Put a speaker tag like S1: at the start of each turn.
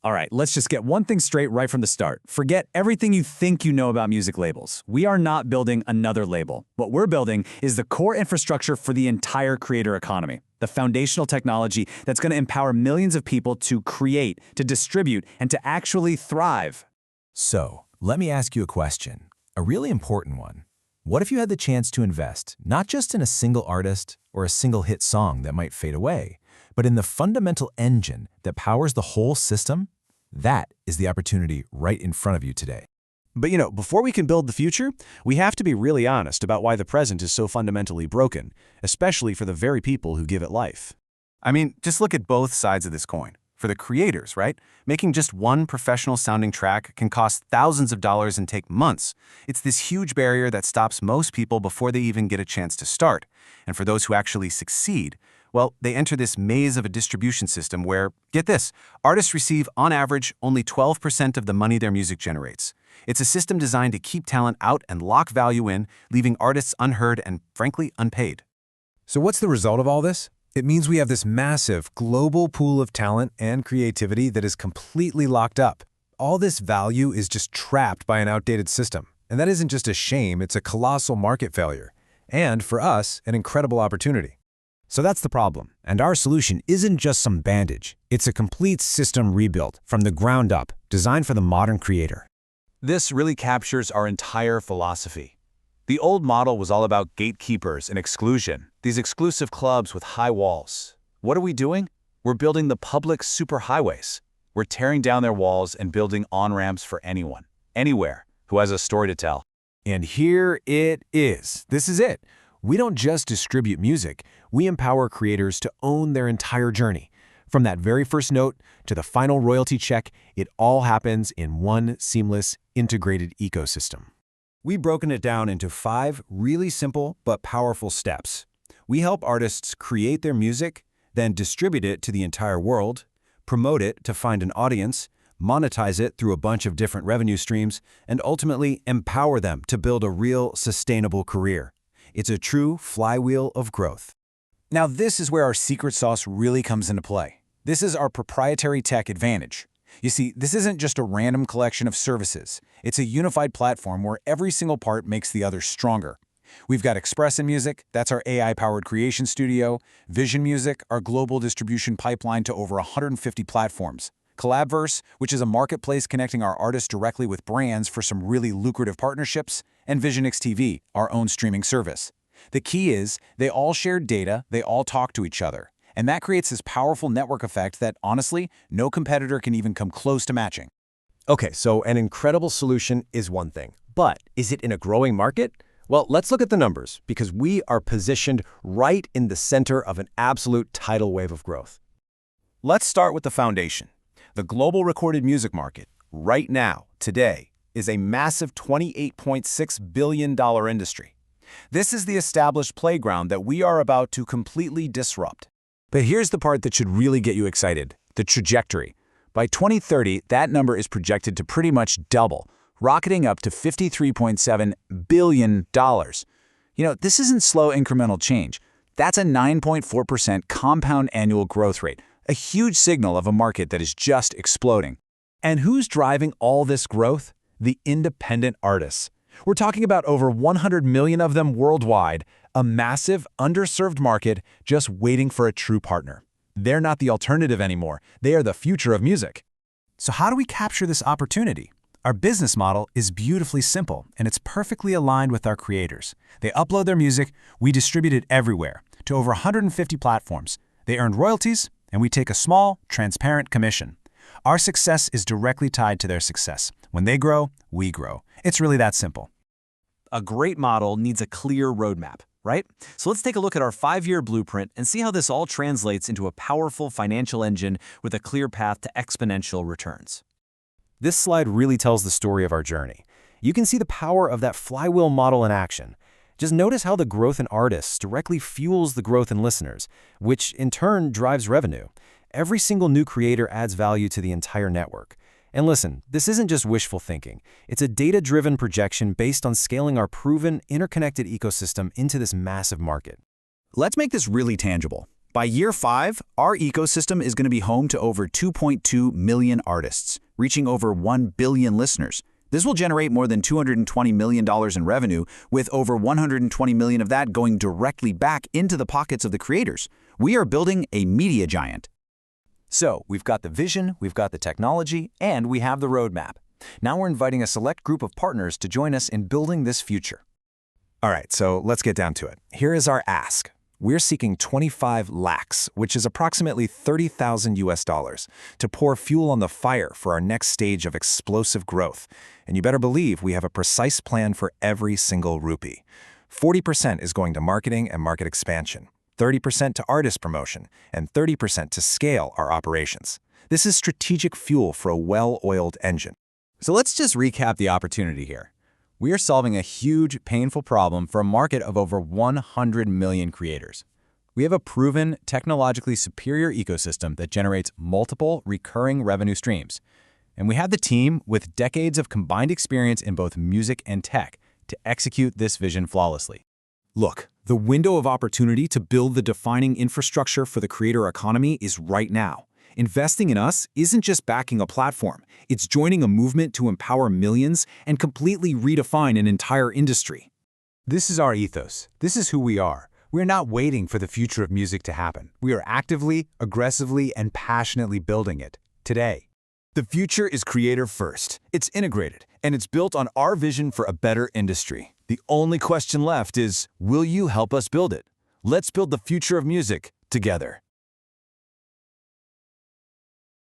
S1: All right, let's just get one thing straight right from the start. Forget everything you think you know about music labels. We are not building another label. What we're building is the core infrastructure for the entire creator economy, the foundational technology that's going to empower millions of people to create, to distribute, and to actually thrive.
S2: So, let me ask you a question, a really important one. What if you had the chance to invest not just in a single artist or a single hit song that might fade away, but in the fundamental engine that powers the whole system? That is the opportunity right in front of you today.
S3: But before we can build the future, we have to be really honest about why the present is so fundamentally broken, especially for the very people who give it life. I mean, just look at both sides of this coin. For the creators, right? Making just one professional-sounding track can cost thousands of dollars and take months. It's this huge barrier that stops most people before they even get a chance to start. And for those who actually succeed, well, they enter this maze of a distribution system where, get this, artists receive, on average, only 12% of the money their music generates. It's a system designed to keep talent out and lock value in, leaving artists unheard and, frankly, unpaid.
S4: So what's the result of all this? It means we have this massive, global pool of talent and creativity that is completely locked up. All this value is just trapped by an outdated system. And that isn't just a shame, it's a colossal market failure. And, for us, an incredible opportunity.
S5: So that's the problem. And our solution isn't just some bandage. It's a complete system rebuilt from the ground up, designed for the modern creator.
S6: This really captures our entire philosophy. The old model was all about gatekeepers and exclusion, these exclusive clubs with high walls. What are we doing? We're building the public superhighways. We're tearing down their walls and building on-ramps for anyone, anywhere, who has a story to tell.
S4: And here it is. This is it. We don't just distribute music, we empower creators to own their entire journey. From that very first note to the final royalty check, it all happens in one seamless, integrated ecosystem.
S5: We've broken it down into 5 really simple but powerful steps. We help artists create their music, then distribute it to the entire world, promote it to find an audience, monetize it through a bunch of different revenue streams, and ultimately empower them to build a real, sustainable career. It's a true flywheel of growth.
S1: Now, this is where our secret sauce really comes into play. This is our proprietary tech advantage. You see, this isn't just a random collection of services. It's a unified platform where every single part makes the other stronger. We've got Express in Music, that's our AI-powered creation studio, Vision Music, our global distribution pipeline to over 150 platforms, Collabverse, which is a marketplace connecting our artists directly with brands for some really lucrative partnerships, and VisionX TV, our own streaming service. The key is, they all share data, they all talk to each other. And that creates this powerful network effect that, honestly, no competitor can even come close to matching.
S3: Okay, so an incredible solution is one thing. But is it in a growing market? Well, let's look at the numbers, because we are positioned right in the center of an absolute tidal wave of growth. Let's start with the foundation. The global recorded music market, right now, today, is a massive $28.6 billion industry. This is the established playground that we are about to completely disrupt.
S1: But here's the part that should really get you excited, the trajectory. By 2030, that number is projected to pretty much double, rocketing up to $53.7 billion. This isn't slow incremental change. That's a 9.4% compound annual growth rate, a huge signal of a market that is just exploding. And who's driving all this growth? The independent artists. We're talking about over 100 million of them worldwide, a massive, underserved market just waiting for a true partner. They're not the alternative anymore. They are the future of music.
S5: So how do we capture this opportunity? Our business model is beautifully simple, and it's perfectly aligned with our creators. They upload their music, we distribute it everywhere, to over 150 platforms. They earn royalties, and we take a small, transparent commission. Our success is directly tied to their success. When they grow, we grow. It's really that simple.
S7: A great model needs a clear roadmap, right? So let's take a look at our 5-year blueprint and see how this all translates into a powerful financial engine with a clear path to exponential returns.
S3: This slide really tells the story of our journey. You can see the power of that flywheel model in action. Just notice how the growth in artists directly fuels the growth in listeners, which in turn drives revenue. Every single new creator adds value to the entire network. And listen, this isn't just wishful thinking. It's a data-driven projection based on scaling our proven, interconnected ecosystem into this massive market.
S1: Let's make this really tangible.
S3: By year 5, our ecosystem is going to be home to over 2.2 million artists, reaching over 1 billion listeners. This will generate more than $220 million in revenue, with over 120 million of that going directly back into the pockets of the creators. We are building a media giant.
S2: So, we've got the vision, we've got the technology, and we have the roadmap. Now we're inviting a select group of partners to join us in building this future.
S4: All right, so let's get down to it.
S2: Here is our ask. We're seeking 25 lakhs, which is approximately 30,000 US dollars, to pour fuel on the fire for our next stage of explosive growth. And you better believe we have a precise plan for every single rupee. 40% is going to marketing and market expansion, 30% to artist promotion, and 30% to scale our operations. This is strategic fuel for a well-oiled engine.
S1: So let's just recap the opportunity here. We are solving a huge, painful problem for a market of over 100 million creators. We have a proven, technologically superior ecosystem that generates multiple recurring revenue streams. And we have the team with decades of combined experience in both music and tech to execute this vision flawlessly.
S5: Look, the window of opportunity to build the defining infrastructure for the creator economy is right now. Investing in us isn't just backing a platform, it's joining a movement to empower millions and completely redefine an entire industry.
S4: This is our ethos. This is who we are. We're not waiting for the future of music to happen. We are actively, aggressively, and passionately building it today.
S6: The future is creator first. It's integrated, and it's built on our vision for a better industry. The only question left is, will you help us build it? Let's build the future of music together.